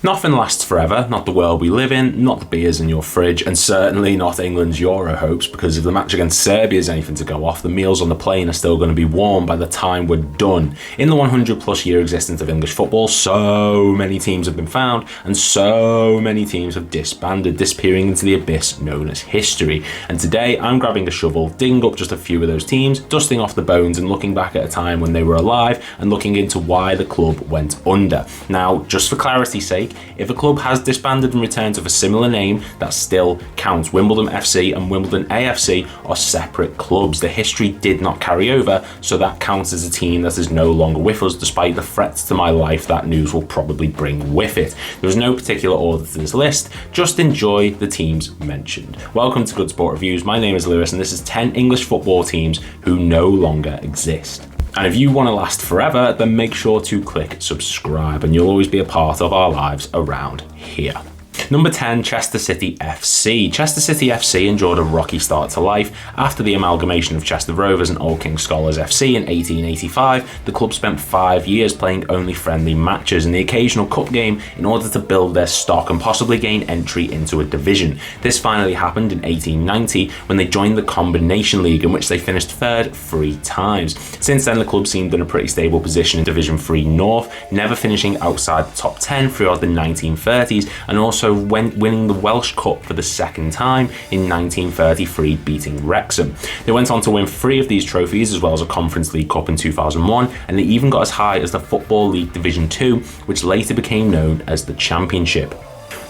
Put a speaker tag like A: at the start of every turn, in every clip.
A: Nothing lasts forever, not the world we live in, not the beers in your fridge, and certainly not England's Euro hopes, because if the match against Serbia is anything to go off, the meals on the plane are still going to be warm by the time we're done. In the 100 plus year existence of English football, so many teams have been found, and so many teams have disbanded, disappearing into the abyss known as history. And today, I'm grabbing a shovel, digging up just a few of those teams, dusting off the bones, and looking back at a time when they were alive, and looking into why the club went under. Now, just for clarity's sake, if a club has disbanded and returned with a similar name, that still counts. Wimbledon FC and Wimbledon AFC are separate clubs. The history did not carry over, so that counts as a team that is no longer with us, despite the threats to my life that news will probably bring with it. There is no particular order to this list, just enjoy the teams mentioned. Welcome to Good Sport Reviews. My name is Lewis, and this is 10 English football teams who no longer exist. And if you want to last forever, then make sure to click subscribe and you'll always be a part of our lives around here. Number 10, Chester City FC. Chester City FC endured a rocky start to life. After the amalgamation of Chester Rovers and Old Kings Scholars FC in 1885, the club spent 5 years playing only friendly matches and the occasional cup game in order to build their stock and possibly gain entry into a division. This finally happened in 1890 when they joined the Combination League, in which they finished third 3 times. Since then, the club seemed in a pretty stable position in Division 3 North, never finishing outside the top 10 throughout the 1930s, and also winning the Welsh Cup for the second time in 1933, beating Wrexham. They went on to win 3 of these trophies, as well as a Conference League Cup in 2001, and they even got as high as the Football League Division 2, which later became known as the Championship.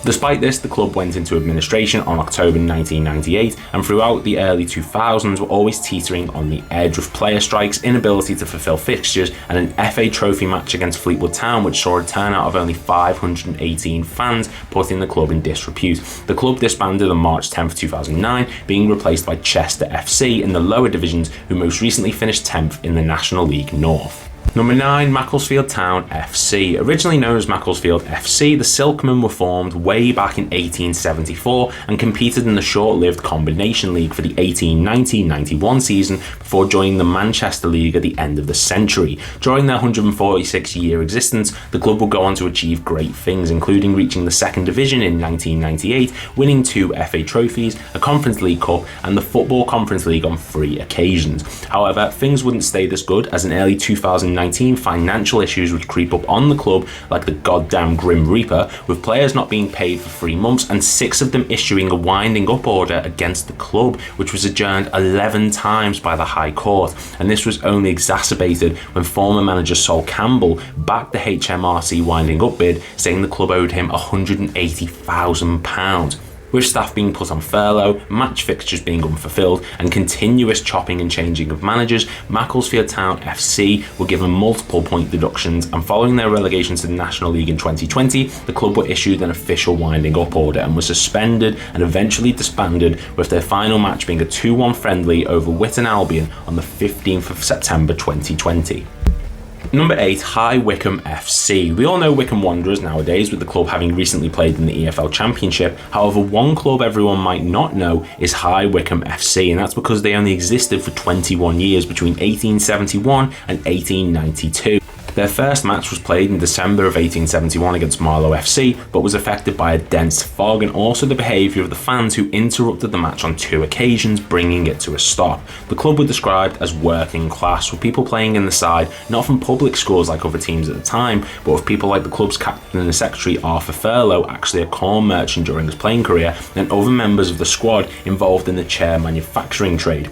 A: Despite this, the club went into administration on October 1998, and throughout the early 2000s were always teetering on the edge, with player strikes, inability to fulfil fixtures, and an FA Trophy match against Fleetwood Town which saw a turnout of only 518 fans, putting the club in disrepute. The club disbanded on March 10th, 2009, being replaced by Chester FC in the lower divisions, who most recently finished 10th in the National League North. Number 9, Macclesfield Town FC. Originally known as Macclesfield FC, the Silkmen were formed way back in 1874 and competed in the short-lived Combination League for the 1890-91 season before joining the Manchester League at the end of the century. During their 146-year existence, the club would go on to achieve great things, including reaching the second division in 1998, winning 2 FA trophies, a Conference League Cup, and the Football Conference League on 3 occasions. However, things wouldn't stay this good, as in early 2019, financial issues would creep up on the club like the goddamn Grim Reaper, with players not being paid for 3 months and 6 of them issuing a winding up order against the club, which was adjourned 11 times by the High Court. And this was only exacerbated when former manager Sol Campbell backed the HMRC winding up bid, saying the club owed him £180,000. With staff being put on furlough, match fixtures being unfulfilled, and continuous chopping and changing of managers, Macclesfield Town FC were given multiple point deductions, and following their relegation to the National League in 2020, the club were issued an official winding up order and was suspended and eventually disbanded, with their final match being a 2-1 friendly over Witton Albion on the 15th of September 2020. Number 8, High Wycombe FC. We all know Wycombe Wanderers nowadays, with the club having recently played in the EFL Championship. However, one club everyone might not know is High Wycombe FC, and that's because they only existed for 21 years between 1871 and 1892. Their first match was played in December of 1871 against Marlow FC, but was affected by a dense fog and also the behaviour of the fans, who interrupted the match on 2 occasions, bringing it to a stop. The club were described as working class, with people playing in the side not from public schools like other teams at the time, but with people like the club's captain and secretary Arthur Furlow, actually a corn merchant during his playing career, and other members of the squad involved in the chair manufacturing trade.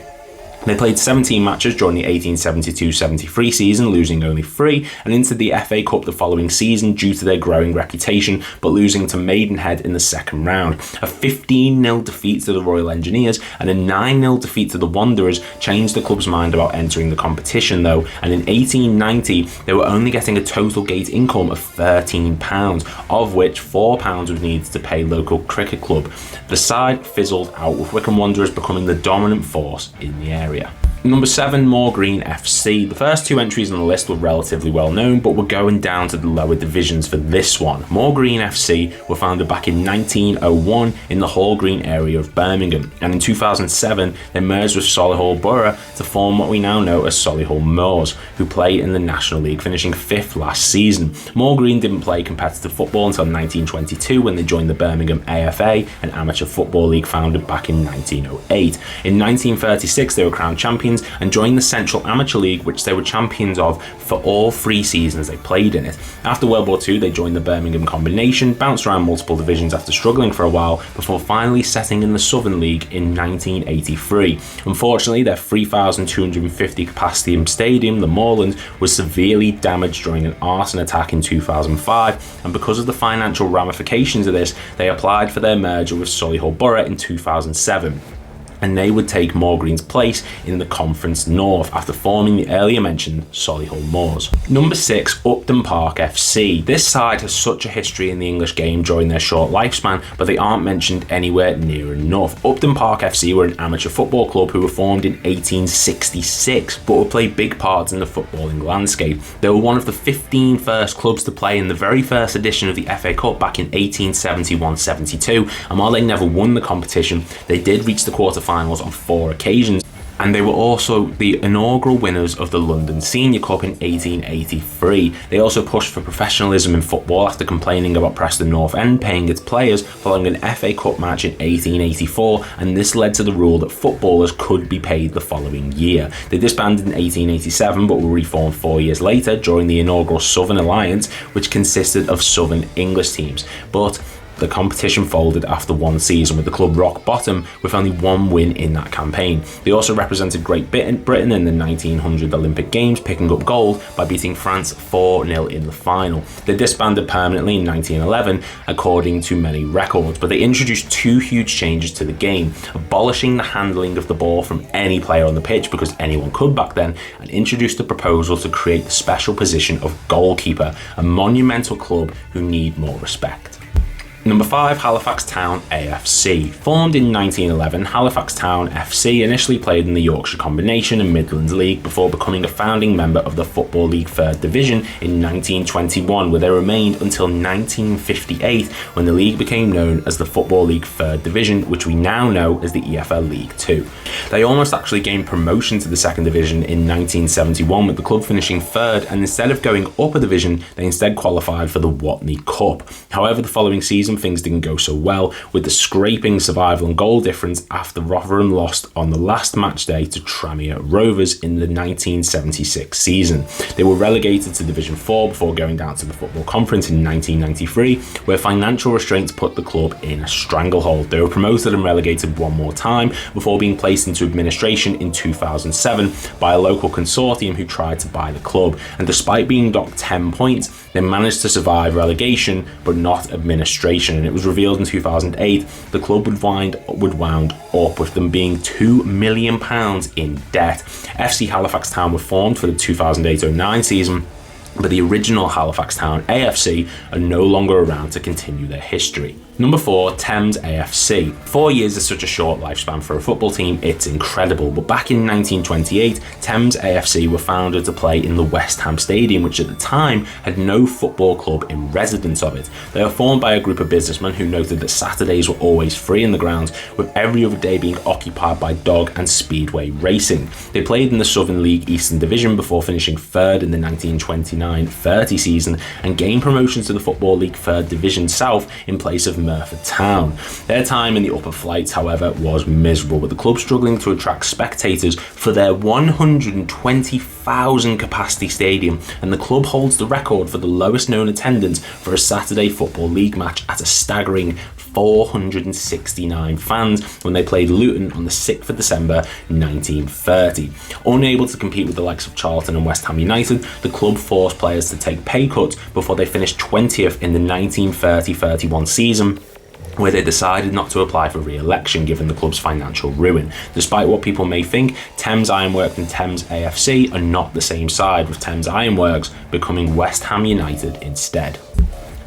A: They played 17 matches during the 1872-73 season, losing only 3, and into the FA Cup the following season due to their growing reputation, but losing to Maidenhead in the second round. A 15-0 defeat to the Royal Engineers and a 9-0 defeat to the Wanderers changed the club's mind about entering the competition though, and in 1890 they were only getting a total gate income of £13, of which £4 was needed to pay local cricket club. The side fizzled out, with Wycombe Wanderers becoming the dominant force in the area. Number 7, Moor Green FC. The first 2 entries on the list were relatively well known, but we're going down to the lower divisions for this one. Moor Green FC were founded back in 1901 in the Hall Green area of Birmingham, and in 2007 they merged with Solihull Borough to form what we now know as Solihull Moors, who play in the National League, finishing 5th last season. Moor Green didn't play competitive football until 1922 when they joined the Birmingham AFA, an amateur football league founded back in 1908. In 1936 they were crowned champions and joined the Central Amateur League, which they were champions of for all 3 seasons they played in it. After World War II, they joined the Birmingham Combination, bounced around multiple divisions after struggling for a while, before finally settling in the Southern League in 1983. Unfortunately, their 3,250 capacity stadium, the Moorland, was severely damaged during an arson attack in 2005, and because of the financial ramifications of this, they applied for their merger with Solihull Borough in 2007. And they would take Moor Green's place in the Conference North after forming the earlier mentioned Solihull Moors. Number 6, Upton Park FC. This side has such a history in the English game during their short lifespan, but they aren't mentioned anywhere near enough. Upton Park FC were an amateur football club who were formed in 1866, but would play big parts in the footballing landscape. They were one of the 15 first clubs to play in the very first edition of the FA Cup back in 1871-72, and while they never won the competition, they did reach the quarterfinals on 4 occasions, and they were also the inaugural winners of the London Senior Cup in 1883. They also pushed for professionalism in football after complaining about Preston North End paying its players following an FA Cup match in 1884, and this led to the rule that footballers could be paid the following year. They disbanded in 1887 but were reformed 4 years later during the inaugural Southern Alliance, which consisted of Southern English teams, but the competition folded after 1 season, with the club rock bottom with only 1 win in that campaign. They also represented Great Britain in the 1900 Olympic Games, picking up gold by beating France 4-0 in the final. They disbanded permanently in 1911, according to many records, but they introduced 2 huge changes to the game, abolishing the handling of the ball from any player on the pitch, because anyone could back then, and introduced a proposal to create the special position of goalkeeper, a monumental club who need more respect. Number 5, Halifax Town AFC. Formed in 1911, Halifax Town FC initially played in the Yorkshire Combination and Midlands League before becoming a founding member of the Football League 3rd Division in 1921, where they remained until 1958, when the league became known as the Football League 3rd Division, which we now know as the EFL League 2. They almost actually gained promotion to the 2nd Division in 1971, with the club finishing 3rd, and instead of going up a division, they instead qualified for the Watney Cup. However, the following season things didn't go so well, with the scraping survival and goal difference after Rotherham lost on the last match day to Tranmere Rovers in the 1976 season. They were relegated to Division 4 before going down to the Football Conference in 1993, where financial restraints put the club in a stranglehold. They were promoted and relegated 1 more time before being placed into administration in 2007 by a local consortium who tried to buy the club, and despite being docked 10 points, they managed to survive relegation but not administration, and it was revealed in 2008 the club would wound up with them being £2 million in debt. FC Halifax Town were formed for the 2008-09 season, but the original Halifax Town AFC are no longer around to continue their history. Number 4, Thames AFC. 4 years is such a short lifespan for a football team, it's incredible, but back in 1928, Thames AFC were founded to play in the West Ham Stadium, which at the time had no football club in residence of it. They were formed by a group of businessmen who noted that Saturdays were always free in the grounds, with every other day being occupied by dog and speedway racing. They played in the Southern League Eastern Division before finishing 3rd in the 1929-30 season, and gained promotion to the Football League 3rd Division South in place of Merthyr Town. Their time in the upper flights, however, was miserable, with the club struggling to attract spectators for their 120,000 capacity stadium, and the club holds the record for the lowest known attendance for a Saturday Football League match at a staggering 469 fans when they played Luton on the 6th of December 1930. Unable to compete with the likes of Charlton and West Ham United, the club forced players to take pay cuts before they finished 20th in the 1930-31 season, where they decided not to apply for re-election given the club's financial ruin. Despite what people may think, Thames Ironworks and Thames AFC are not the same side, with Thames Ironworks becoming West Ham United instead.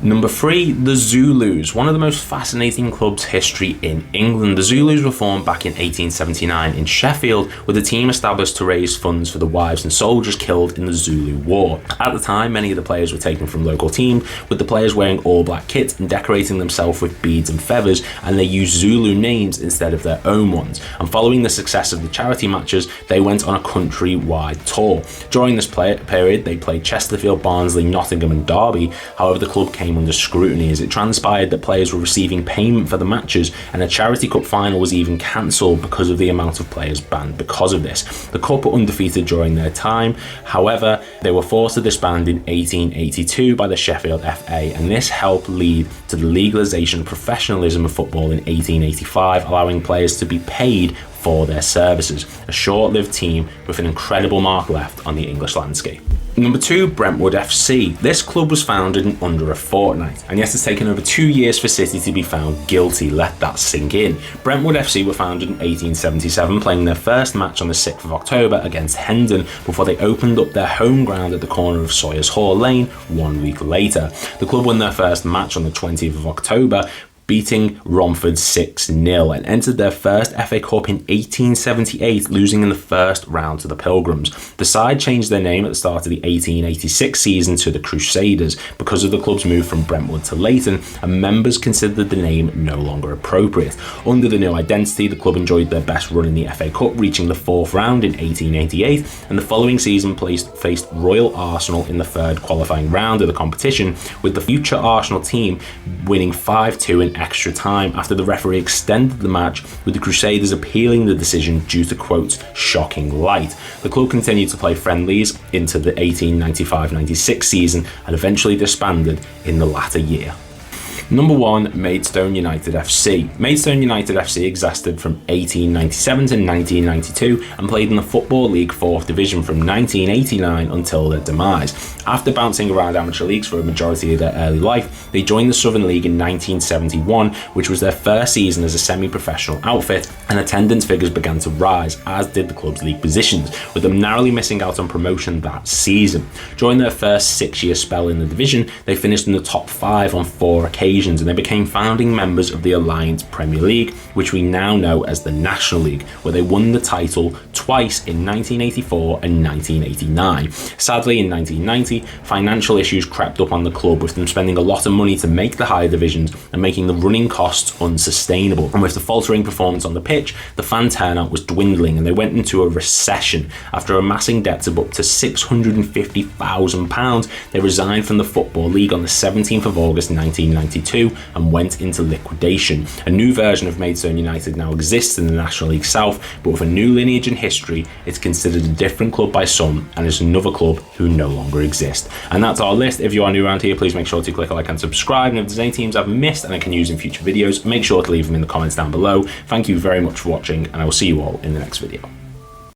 A: Number 3, the Zulus, one of the most fascinating clubs' history in England. The Zulus were formed back in 1879 in Sheffield, with a team established to raise funds for the wives and soldiers killed in the Zulu War. At the time, many of the players were taken from local teams, with the players wearing all black kit and decorating themselves with beads and feathers, and they used Zulu names instead of their own ones. And following the success of the charity matches, they went on a country-wide tour. During this period, they played Chesterfield, Barnsley, Nottingham and Derby. However, the club came under scrutiny as it transpired that players were receiving payment for the matches, and a charity cup final was even cancelled because of the amount of players banned because of this. The cup were undefeated during their time. However, they were forced to disband in 1882 by the Sheffield FA, and this helped lead to the legalisation of professionalism of football in 1885, allowing players to be paid for their services. A short-lived team with an incredible mark left on the English landscape. Number 2, Brentwood FC. This club was founded in under a fortnight, and yes, it's taken over 2 years for City to be found guilty. Let that sink in. Brentwood FC were founded in 1877, playing their first match on the 6th of October against Hendon before they opened up their home ground at the corner of Sawyers Hall Lane 1 week later. The club won their first match on the 20th of October, beating Romford 6-0, and entered their first FA Cup in 1878, losing in the first round to the Pilgrims. The side changed their name at the start of the 1886 season to the Crusaders because of the club's move from Brentwood to Leighton, and members considered the name no longer appropriate. Under the new identity, the club enjoyed their best run in the FA Cup, reaching the 4th round in 1888, and the following season faced Royal Arsenal in the 3rd qualifying round of the competition, with the future Arsenal team winning 5-2 in extra time after the referee extended the match, with the Crusaders appealing the decision due to, quote, shocking light. The club continued to play friendlies into the 1895-96 season and eventually disbanded in the latter year. Number 1, Maidstone United FC. Maidstone United FC existed from 1897 to 1992 and played in the Football League 4th Division from 1989 until their demise. After bouncing around amateur leagues for a majority of their early life, they joined the Southern League in 1971, which was their first season as a semi-professional outfit, and attendance figures began to rise, as did the club's league positions, with them narrowly missing out on promotion that season. During their first 6-year spell in the division, they finished in the top 5 on 4 occasions, and they became founding members of the Alliance Premier League, which we now know as the National League, where they won the title twice in 1984 and 1989. Sadly, in 1990, financial issues crept up on the club, with them spending a lot of money to make the higher divisions and making the running costs unsustainable. And with the faltering performance on the pitch, the fan turnout was dwindling, and they went into a recession. After amassing debts of up to £650,000, they resigned from the Football League on the 17th of August 1992 and went into liquidation. A new version of Maidstone United now exists in the National League South, but with a new lineage and history, it's considered a different club by some, and is another club who no longer exist. And that's our list. If you are new around here, please make sure to click a like and subscribe, and if there's any teams I've missed and I can use in future videos, make sure to leave them in the comments down below. Thank you very much for watching, and I will see you all in the next video.